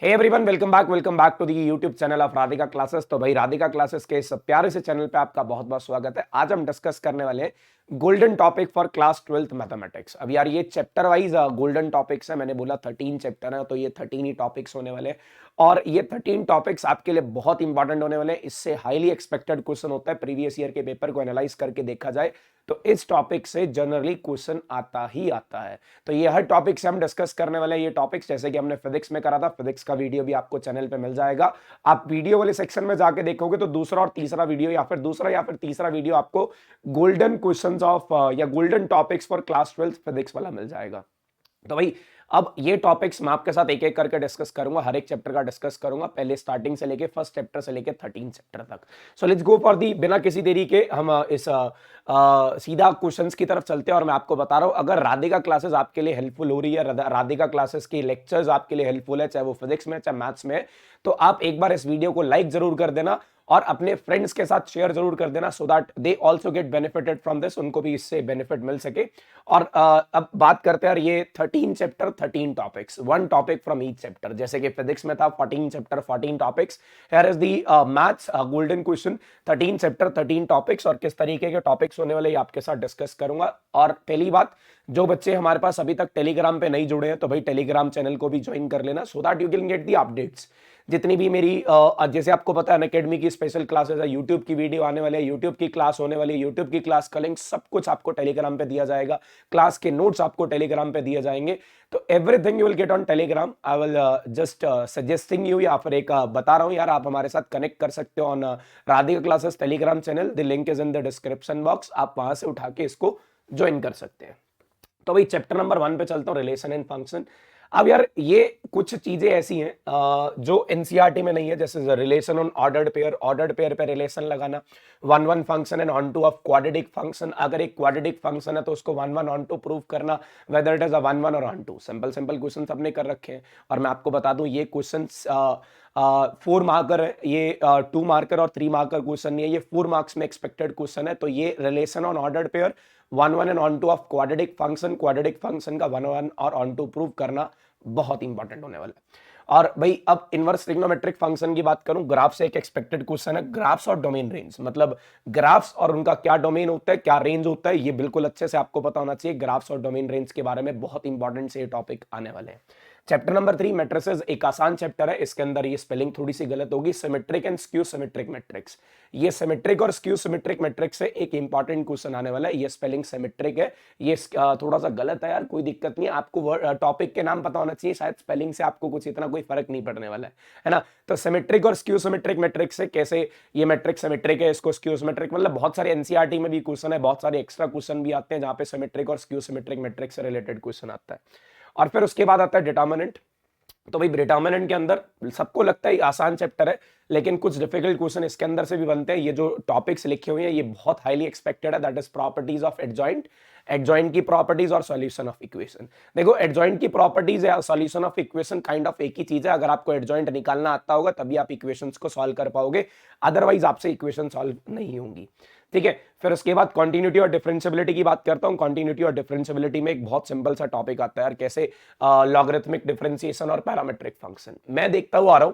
Hey everyone, welcome back to the YouTube channel of Radhika classes. तो भाई Radhika classes के इस प्यारे से चैनल पे आपका बहुत बहुत स्वागत है। आज हम डिस्कस करने वाले हैं golden topic for class 12th mathematics. अब यार ये चैप्टर वाइज गोल्डन टॉपिक्स है। मैंने बोला 13 चैप्टर है, तो ये 13 ही टॉपिक्स होने वाले हैं और ये 13 टॉपिक्स आपके लिए बहुत इंपॉर्टेंट होने वाले हैं। इससे हाईली एक्सपेक्टेड क्वेश्चन होता है। प्रीवियस ईयर के पेपर को एनालाइज करके देखा जाए तो इस टॉपिक से जनरली क्वेश्चन आता ही आता है। तो ये हर टॉपिक से हम डिस्कस करने वाले हैं। ये टॉपिक्स जैसे कि हमने फिजिक्स में करा था, फिजिक्स का वीडियो भी आपको चैनल पे मिल जाएगा। आप वीडियो वाले सेक्शन में जाके देखोगे तो दूसरा और तीसरा वीडियो या फिर तीसरा वीडियो आपको गोल्डन क्वेश्चंस ऑफ या golden topics for class 12 physics वाला मिल जाएगा। तो भाई अब ये टॉपिक्स मैं आपके साथ एक एक करके डिस्कस करूंगा, हर एक चैप्टर का डिस्कस करूंगा, पहले स्टार्टिंग से लेके फर्स्ट चैप्टर से लेके 13 चैप्टर तक। So let's go for the, बिना किसी देरी के हम इस सीधा क्वेश्चंस की तरफ चलते हैं। और मैं आपको बता रहा हूं, अगर राधिका क्लासेस आपके लिए हेल्पफुल हो रही है, राधिका क्लासेस की लेक्चर्स आपके लिए हेल्पफुल है, चाहे वो फिजिक्स में चाहे मैथ्स में, तो आप एक बार इस वीडियो को लाइक जरूर कर देना और अपने फ्रेंड्स के साथ शेयर जरूर कर देना, so that they also get benefited from this, उनको भी इससे बेनिफिट मिल सके। और अब बात करते हैं ये 13 chapter 13 topics, one topic from each chapter. जैसे कि फिजिक्स में था 14 chapter 14 topics, here is the maths golden question 13 chapter 13 topics. और किस तरीके के टॉपिक्स होने वाले आपके साथ डिस्कस करूंगा। और पहली बात, जो बच्चे हमारे पास अभी तक टेलीग्राम पे नहीं जुड़े हैं तो भाई टेलीग्राम चैनल को भी ज्वाइन कर लेना, so that you can get the updates. जितनी भी मेरी जैसे आपको पता है अनअकैडमी की स्पेशल क्लासेस है, यूट्यूब की वीडियो आने वाले हैं, यूट्यूब की क्लास होने वाली है, यूट्यूब की क्लास का लिंक सब कुछ आपको टेलीग्राम पे दिया जाएगा, क्लास के नोट्स आपको टेलीग्राम पे दिए जाएंगे। तो everything you will get on Telegram. I will just suggesting you, या फिर एक बता रहा हूं यार, आप हमारे साथ कनेक्ट कर सकते हो on Radhika classes Telegram channel. The link is in the description box, आप वहां से उठा के इसको ज्वाइन कर सकते हैं। तो भाई चैप्टर नंबर 1 पे चलता हूं, रिलेशन एंड फंक्शन। अब यार ये कुछ चीजें ऐसी हैं जो एनसीईआरटी में नहीं है, जैसे रिलेशन ऑन ऑर्डर्ड पेयर पे रिलेशन लगाना, one one function and onto of quadratic function. अगर एक क्वाड्रेटिक फंक्शन है तो उसको one one onto prove करना, whether it is a one one और onto. Simple simple question सबने कर रखे हैं। और मैं आपको बता दूं ये क्वेश्चन 4 मार्कर है, ये 2 मार्कर और 3 मार्कर क्वेश्चन नहीं है, ये 4 मार्क्स में एक्सपेक्टेड क्वेश्चन है। तो ये relation on ordered pair, one one and onto of quadratic function का वन वन और ऑन टू प्रूव करना बहुत इंपॉर्टेंट होने वाला है। और भाई अब इनवर्स ट्रिग्नोमेट्रिक फंक्शन की बात करूं, ग्राफ से एक एक्सपेक्टेड क्वेश्चन है, ग्राफ्स और डोमेन रेंज, मतलब ग्राफ्स और उनका क्या डोमेन होता है, क्या रेंज होता है, ये बिल्कुल अच्छे से आपको पता होना चाहिए। ग्राफ्स और डोमेन रेंज के बारे में बहुत इंपॉर्टेंट से ये टॉपिक आने वाले हैं। चैप्टर नंबर 3 मैट्रिसेस, एक आसान चैप्टर है। इसके अंदर ये स्पेलिंग थोड़ी सी गलत होगी, symmetric and skew symmetric matrix. ये सिमेट्रिक और स्क्यू सिमेट्रिक मैट्रिक्स से एक इंपॉर्टेंट क्वेश्चन आने वाला है। ये स्पेलिंग सिमेट्रिक है, ये थोड़ा सा गलत है यार, कोई दिक्कत नहीं है। आपको टॉपिक के नाम पता होना चाहिए, शायद स्पेलिंग से आपको कुछ इतना कोई फर्क नहीं पड़ने वाला है ना। तो सिमेट्रिक और स्क्यू सिमेट्रिक मैट्रिक्स से कैसे ये मैट्रिक्स सिमेट्रिक है, इसको स्क्यू सिमेट्रिक, मतलब बहुत सारे एनसीईआरटी में भी क्वेश्चन है, बहुत सारे एक्स्ट्रा क्वेश्चन भी आते हैं जहां पे सिमेट्रिक और स्क्यू सिमेट्रिक मैट्रिक्स से रिलेटेड क्वेश्चन आता है। और फिर उसके बाद आता है डिटर्मिनेंट। तो भाई डिटर्मिनेंट के अंदर सबको लगता है आसान चैप्टर है, लेकिन कुछ डिफिकल्ट क्वेश्चन इसके अंदर से भी बनते हैं। ये जो टॉपिक्स लिखे हुए हैं ये बहुत हाईली एक्सपेक्टेड है, that is properties of adjoint, adjoint की प्रॉपर्टीज और सॉल्यूशन ऑफ इक्वेशन। देखो एडजॉइंट की प्रॉपर्टीज या solution of equation kind of एक ही चीज है। अगर आपको एडजॉइंट निकालना आता होगा तभी आप इक्वेशंस को सॉल्व कर पाओगे, अदरवाइज आपसे इक्वेशन सॉल्व नहीं होंगी। ठीक है, फिर उसके बाद कॉन्टिन्यूटी और डिफरेंशियबिलिटी की बात करता हूं। कॉन्टिन्यूटी और डिफरेंशियबिलिटी में एक बहुत सिंपल सा टॉपिक आता है यार, कैसे लॉगरिथमिक डिफरेंशिएशन और पैरामीट्रिक फंक्शन। मैं देखता हुआ आ रहा हूं,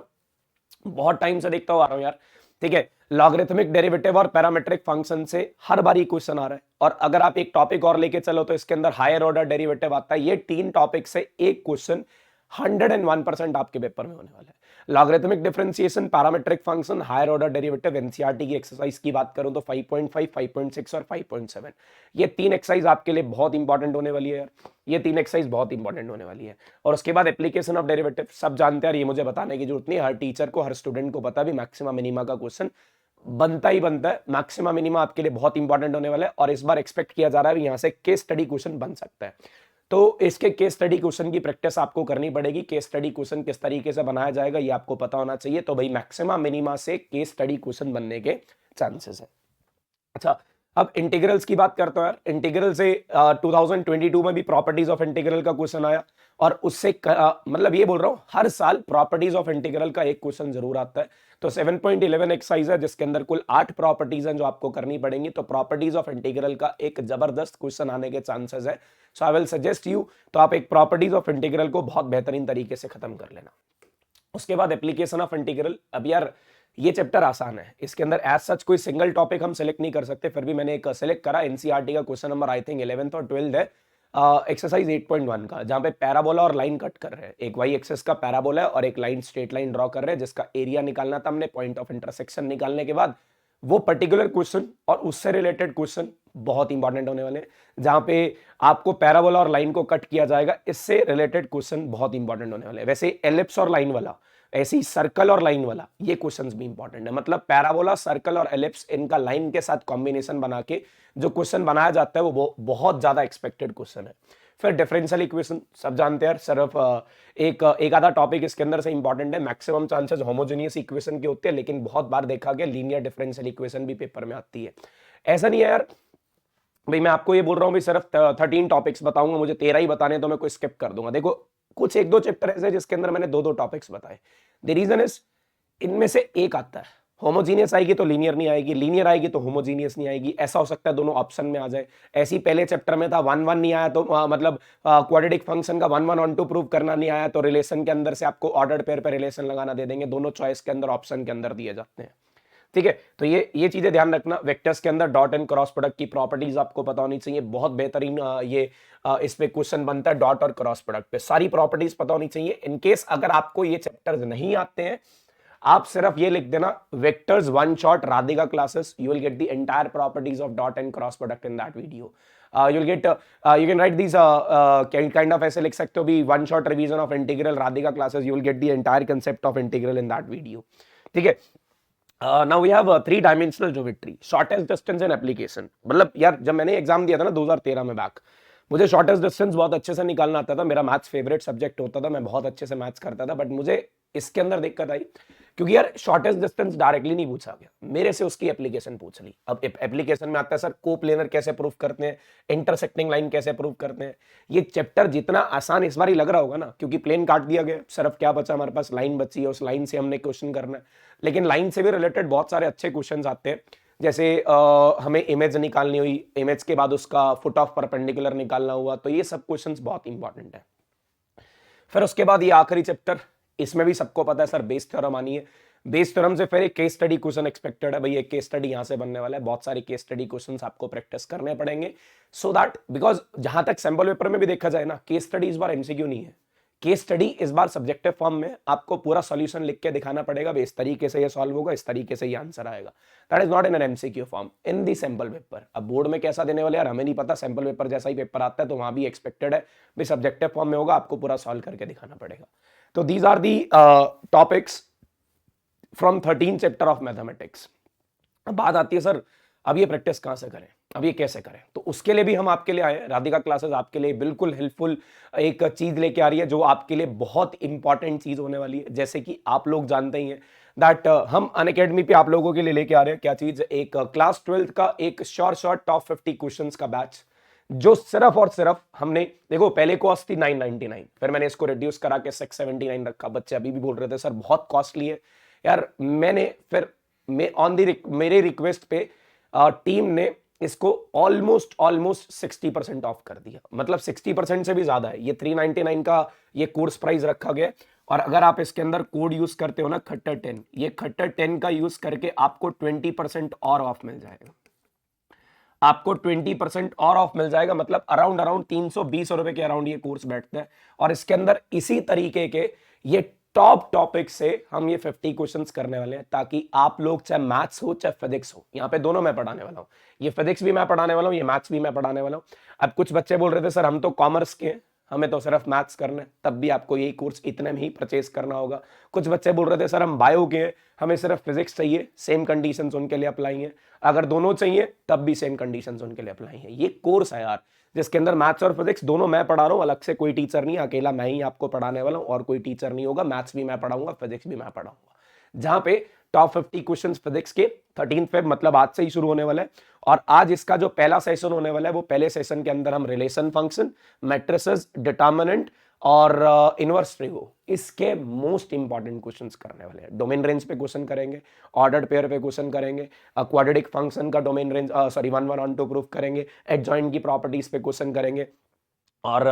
बहुत टाइम से देखता हुआ आ रहा हूं यार। ठीक है, लॉगरिथमिक डेरिवेटिव और पैरामीट्रिक फंक्शन से हर बार क्वेश्चन आ रहा है। और अगर आप एक टॉपिक और लेके चलो तो इसके अंदर हायर ऑर्डर डेरिवेटिव आता है। ये 3 टॉपिक से एक क्वेश्चन 101% आपके पेपर में होने वाला है। Logarithmic differentiation, parametric function, higher order derivative. NCERT की एक्सरसाइज की बात करूं तो 5.5, 5.6 और 5.7, ये 3 एक्सरसाइज आपके लिए बहुत इंपॉर्टेंट होने वाली है यार। ये 3 एक्सरसाइज बहुत इंपॉर्टेंट होने वाली है। और उसके बाद एप्लीकेशन ऑफ डेरिवेटिव, सब जानते हैं, ये मुझे बताने की जरूरत नहीं, हर टीचर को हर स्टूडेंट को पता भी, मैक्सिमम मिनिमा का क्वेश्चन बनता ही बनता है। मैक्सिमम मिनिमा आपके लिए बहुत इंपॉर्टेंट होने वाला है और इस बार एक्सपेक्ट किया जा रहा है यहां से केस स्टडी क्वेश्चन बन सकता है। तो इसके केस स्टडी क्वेश्चन की प्रैक्टिस आपको करनी पड़ेगी। केस स्टडी क्वेश्चन किस तरीके से बनाया जाएगा ये आपको पता होना चाहिए। तो भाई मैक्सिमम मिनिमा से केस स्टडी क्वेश्चन बनने के चांसेस है। अच्छा, अब इंटीग्रल्स की बात करते हैं यार। इंटीग्रल से 2022 में भी प्रॉपर्टीज ऑफ इंटीग्रल का क्वेश्चन आया और उससे मतलब ये बोल रहा हूं हर साल प्रॉपर्टीज ऑफ इंटीग्रल का एक क्वेश्चन जरूर आता है। तो 7.11 एक्सरसाइज है जिसके अंदर कुल 8 प्रॉपर्टीज हैं जो आपको करनी पड़ेंगी। तो प्रॉपर्टीज ऑफ इंटीग्रल का एक जबरदस्त क्वेश्चन आने के चांसेस है। सो आई विल सजेस्ट यू, तो आप एक प्रॉपर्टीज ऑफ इंटीग्रल को बहुत बेहतरीन तरीके से खत्म कर लेना। उसके बाद एप्लीकेशन ऑफ इंटीग्रल। अब यार ये चैप्टर आसान है, इसके अंदर एज सच कोई सिंगल टॉपिक हम सेलेक्ट नहीं कर सकते, फिर भी मैंने एक सेलेक्ट करा एनसीईआरटी का question number I think 11th और 12th है, एक्सरसाइज 8.1 का, जहां पे पैराबोला और लाइन कट कर रहे हैं। एक वाई एक्सेस का पैराबोला है और एक लाइन स्ट्रेट लाइन ड्रॉ कर रहे हैं, जिसका एरिया निकालना था हमने। पॉइंट ऑफ इंटरसेक्शन निकालने के बाद वो पर्टिकुलर क्वेश्चन और उससे रिलेटेड क्वेश्चन बहुत इंपॉर्टेंट होने वाले हैं, जहां पे आपको पैराबोला और लाइन को कट किया जाएगा, इससे रिलेटेड क्वेश्चन बहुत इंपॉर्टेंट होने वाले हैं। वैसे एलिप्स और लाइन वाला, ऐसे ही सर्कल और लाइन वाला, ये क्वेश्चंस भी इंपॉर्टेंट है। मतलब पैराबोला, सर्कल और एलिप्स, इनका लाइन के साथ कॉम्बिनेशन बना के जो क्वेश्चन बनाया जाता है वो बहुत ज्यादा एक्सपेक्टेड क्वेश्चन है। फिर डिफरेंशियल इक्वेशन, सब जानते हैं, सिर्फ एक आधा टॉपिक इसके अंदर से इंपॉर्टेंट है। मैक्सिमम चांसेस होमोजेनियस इक्वेशन के होते हैं, लेकिन बहुत बार देखा गया लीनियर डिफरेंशियल इक्वेशन भी पेपर में आती है। ऐसा नहीं है यार भाई मैं आपको ये बोल रहा हूँ भाई सिर्फ 13 टॉपिक्स बताऊंगा, मुझे 13 ही बताने तो मैं कोई स्किप कर दूंगा। देखो कुछ एक दो चैप्टर ऐसे जिसके अंदर मैंने दो दो टॉपिक्स बताए। द रीजन इज इनमें से एक आता है, होमोजीनियस आएगी तो लीनियर नहीं आएगी, लीनियर आएगी तो होमोजीनियस नहीं आएगी। ऐसा हो सकता है दोनों ऑप्शन में आ जाए। ऐसे ही पहले चैप्टर में था 1 1 नहीं आया तो मतलब क्वाड्रेटिक फंक्शन का 1 1 1 2 प्रूव करना नहीं आया तो रिलेशन के अंदर से आपको ऑर्डर्ड पेयर पे रिलेशन लगाना दे देंगे। दोनों चॉइस के अंदर ऑप्शन के अंदर दिए जाते हैं, ठीक है। तो ये चीजें ध्यान रखना। वेक्टर्स के अंदर डॉट एंड क्रॉस प्रोडक्ट की प्रॉपर्टीज आपको पता होनी चाहिए। बहुत बेहतरीन ये इस पे क्वेश्चन बनता है डॉट और क्रॉस प्रोडक्ट पे, सारी प्रॉपर्टीज पता होनी चाहिए। इनकेस अगर आपको ये चैप्टर्स नहीं आते हैं, आप सिर्फ ये लिख देना vectors one shot Radhika classes, you will get the entire properties of dot and cross product in that video. you'll get you can write these kind of ऐसे लिख सकते हो भी one shot revision of integral Radhika classes, you will get the entire concept of integral in that video, ठीक है। Now we have 3 dimensional geometry, shortest distance and application. मतलब यार जब मैंने एग्जाम दिया था ना 2013 में बैक, मुझे शॉर्टेस्ट डिस्टेंस बहुत अच्छे से निकालना आता था। मेरा मैथ्स फेवरेट सब्जेक्ट होता था, मैं बहुत अच्छे से मैथ्स करता था। बट मुझे इसके अंदर दिक्कत आई क्योंकि यार शॉर्टेस्ट डिस्टेंस डायरेक्टली नहीं पूछा गया, मेरे से उसकी एप्लीकेशन पूछ ली। अब एप्लीकेशन में आता है सर कोप्लेनर कैसे प्रूफ करते हैं, इंटरसेक्टिंग लाइन कैसे प्रूफ करते हैं। ये चैप्टर जितना आसान इस बार ही लग रहा होगा ना, क्योंकि प्लेन काट दिया गया, सिर्फ क्या बचा हमारे पास, लाइन बची है, उस लाइन से हमने क्वेश्चन करना है। लेकिन लाइन से भी रिलेटेड बहुत सारे अच्छे क्वेश्चन आते हैं। जैसे हमें इमेज निकालनी हुई, इमेज के बाद उसका फुट ऑफ परपेंडिकुलर निकालना हुआ, तो ये सब क्वेश्चंस बहुत इंपॉर्टेंट है। फिर उसके बाद ये आखिरी चैप्टर, इसमें भी सबको पता है सर बेस थ्योरम आनी है। बेस थ्योरम से फिर एक केस स्टडी क्वेश्चन एक्सपेक्टेड है भाई, एक केस स्टडी यहां से बनने वाला है। बहुत सारी केस स्टडी क्वेश्चंस आपको प्रैक्टिस करने पड़ेंगे, सो दैट बिकॉज जहां तक सैंपल पेपर में भी देखा जाए ना, केस स्टडी इस बार एमसीक्यू नहीं है। केस स्टडी इस बार सब्जेक्टिव फॉर्म में आपको पूरा सॉल्यूशन लिख के दिखाना पड़ेगा, इस तरीके से ये सॉल्व होगा, इस तरीके से ये आंसर आएगा। That is not in an MCQ form, in the sample paper. अब बोर्ड में कैसा देने वाले यार हमें नहीं पता, सैंपल पेपर जैसा ही पेपर आता है तो वहां भी एक्सपेक्टेड है भाई सब्जेक्टिव फॉर्म में होगा, आपको पूरा सॉल्व करके दिखाना पड़ेगा। तो these are the topics from 13 chapter of mathematics. अब बात आती है सर अब ये प्रैक्टिस कहां से करें, अब ये कैसे करें। तो उसके लिए भी हम आपके लिए आए, राधिका क्लासेस आपके लिए बिल्कुल हेल्पफुल एक चीज लेके आ रही है, जो आपके लिए बहुत इंपॉर्टेंट चीज होने वाली है। जैसे कि आप लोग जानते ही हैं दैट हम अनअकैडमी पे आप लोगों के लिए लेके आ रहे हैं क्या चीज, एक क्लास 12th का एक शॉर्ट टॉप 50 क्वेश्चंस का बैच, जो सिर्फ और सिर्फ हमने, देखो पहले कॉस्ट थी 999, फिर मैंने इसको रिड्यूस करा के 679 रखा। बच्चे अभी भी बोल रहे थे सर बहुत कॉस्टली है यार, मैंने फिर मेरे रिक्वेस्ट पे टीम ने इसको ऑलमोस्ट 60% ऑफ कर दिया। मतलब 60% से भी ज्यादा है, ये 399 का ये कोर्स प्राइस रखा गया। और अगर आप इसके अंदर कोड यूज करते हो ना खट्टर 10, ये खट्टर 10 का यूज करके आपको 20% और ऑफ मिल जाएगा, आपको 20% और ऑफ मिल जाएगा। मतलब अराउंड 320 रुपए के अराउंड ये कोर्स बैठता है। और इसके अंदर इसी तरीके के ये टॉप टॉपिक से हम ये 50 क्वेश्चंस करने वाले हैं, ताकि आप लोग चाहे मैथ्स हो चाहे फिजिक्स हो, यहाँ पे दोनों मैं पढ़ाने वाला हूँ। ये फिजिक्स भी मैं पढ़ाने वाला हूँ, ये मैथ्स भी मैं पढ़ाने वाला हूँ। अब कुछ बच्चे बोल रहे थे सर हम तो कॉमर्स के हैं, हमें तो सिर्फ मैथ्स करना है, तब भी आपको यही कोर्स इतने में ही परचेज करना होगा। कुछ बच्चे बोल रहे थे सर हम बायो के हैं, हमें सिर्फ फिजिक्स चाहिए, सेम कंडीशंस उनके लिए अप्लाई है। अगर दोनों चाहिए तब भी सेम कंडीशंस उनके लिए अप्लाई है। ये कोर्स है यार जिसके अंदर मैथ्स और फिजिक्स दोनों मैं पढ़ा रहा हूँ, अलग से कोई टीचर नहीं, अकेला मैं ही आपको पढ़ाने वाला हूँ और कोई टीचर नहीं होगा। मैथ्स भी मैं पढ़ाऊंगा, फिजिक्स भी मैं पढ़ाऊंगा, जहां पे टॉप 50 क्वेश्चंस फिजिक्स के 13 फेब मतलब आज से ही शुरू होने वाला है। और आज इसका जो पहला सेशन होने वाला है, वो पहले सेशन के अंदर हम रिलेशन फंक्शन, मैट्रिसेस, डिटर्मिनेंट और इनवर्स ट्रिगो, इसके मोस्ट इंपॉर्टेंट क्वेश्चंस करने वाले हैं। डोमेन रेंज पे क्वेश्चन करेंगे, ऑर्डर्ड पेयर पे क्वेश्चन करेंगे, क्वाड्रेटिक फंक्शन का डोमेन रेंज 1 1 1 2 प्रूफ करेंगे, एडजॉइंट की प्रॉपर्टीज पे क्वेश्चन करेंगे, और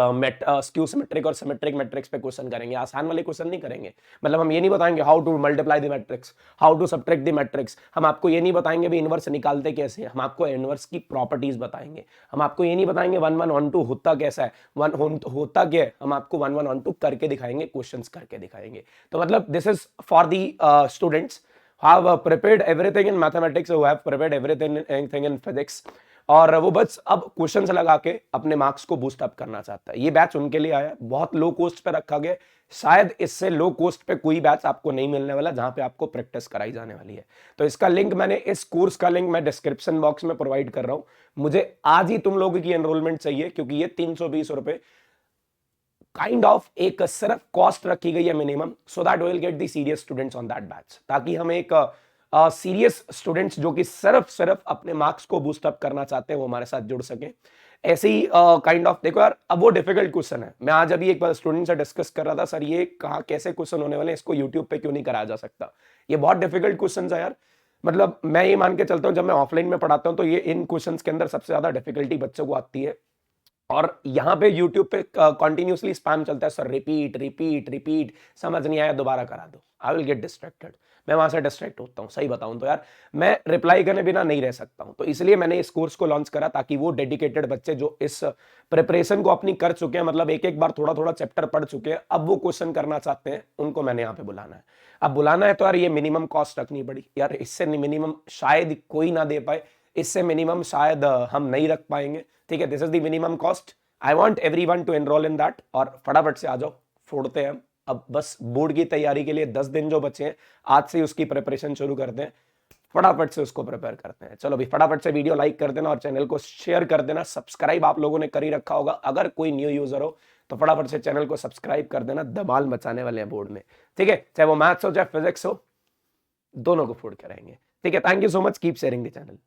स्क्यू सिमेट्रिक और सिमेट्रिक मैट्रिक्स पे क्वेश्चन करेंगे, आसान वाले क्वेश्चन नहीं करेंगे। मतलब हम ये नहीं बताएंगे how to multiply the matrix, how to subtract the matrix, हम आपको ये नहीं बताएंगे भी इनवर्स निकालते कैसे, हम आपको इनवर्स की प्रॉपर्टीज बताएंगे। हम आपको ये नहीं बताएंगे 1 1 1 2 होता कैसा है, होता क्या है, हम आपको 1 1 1 2 करके दिखाएंगे, क्वेश्चंस करके दिखाएंगे। तो मतलब this is for the students have prepared everything in mathematics, who have prepared everything in physics, और वो बस अब क्वेश्चंस लगा के अपने मार्क्स को बूस्ट अप करना चाहता है। ये बैच उनके लिए आया, बहुत लो कॉस्ट पे रखा गया, शायद इससे लो कॉस्ट पे कोई बैच आपको नहीं मिलने वाला जहां पे आपको प्रैक्टिस कराई जाने वाली है। तो इसका लिंक मैंने, इस कोर्स का लिंक मैं डिस्क्रिप्शन बॉक्स में प्रोवाइड कर रहा हूं। मुझे आज ही तुम लोगों की एनरोलमेंट चाहिए, क्योंकि ये 320 रुपए काइंड ऑफ एक सिर्फ कॉस्ट रखी गई है minimum, so that will get the serious students on that batch, ताकि हम एक सीरियस स्टूडेंट्स जो कि सिर्फ अपने मार्क्स को बूस्ट अप करना चाहते हैं वो हमारे साथ जुड़ सके। ऐसे ही काइंड ऑफ देखो यार, अब वो डिफिकल्ट क्वेश्चन है, मैं आज अभी एक बार स्टूडेंट से डिस्कस कर रहा था, सर ये कहाँ कैसे क्वेश्चन होने वाले हैं, इसको यूट्यूब पे क्यों नहीं कराया जा सकता, ये बहुत डिफिकल्ट क्वेश्चन है यार। मतलब मैं ये मान के चलता हूँ, जब मैं ऑफलाइन में पढ़ाता हूँ तो ये इन क्वेश्चंस के अंदर सबसे ज्यादा डिफिकल्टी बच्चों को आती है, और यहाँ पे YouTube पे कंटिन्यूसली स्पैम चलता है, सर रिपीट रिपीट रिपीट, समझ नहीं आया दोबारा करा दो, आई विल गेट डिस्ट्रैक्टेड। मैं वहां से डिस्ट्रैक्ट होता हूँ, सही बताऊं तो यार मैं रिप्लाई करने बिना नहीं रह सकता हूं। तो इसलिए मैंने इस कोर्स को लॉन्च करा, ताकि वो डेडिकेटेड बच्चे जो इस प्रिपरेशन को अपनी कर चुके हैं, मतलब एक एक बार थोड़ा थोड़ा चैप्टर पढ़ चुके हैं, अब वो क्वेश्चन करना चाहते हैं, उनको मैंने यहाँ पे बुलाना है। अब बुलाना है तो यार ये मिनिमम कॉस्ट रखनी पड़ी यार, इससे मिनिमम शायद कोई ना दे पाए, इससे मिनिमम शायद हम नहीं रख पाएंगे। ठीक है, this is the minimum cost, I want everyone to enrol in that. और फटाफट से आ जाओ, फोड़ते हैं हम। अब बस बोर्ड की तैयारी के लिए 10 दिन जो बचे हैं, आज से उसकी प्रिपरेशन शुरू करते हैं, फटाफट से उसको प्रिपेयर करते हैं। चलो भाई, फटाफट से वीडियो लाइक कर देना और चैनल को शेयर कर देना। सब्सक्राइब आप लोगों ने कर ही रखा होगा, अगर कोई न्यू यूजर हो तो फटाफट से चैनल को सब्सक्राइब कर देना, धमाल मचाने वाले हैं बोर्ड में। ठीक है, चाहे वो मैथ्स हो चाहे फिजिक्स हो, दोनों को फोड़ के रहेंगे। ठीक है, thank you so much, keep sharing the channel.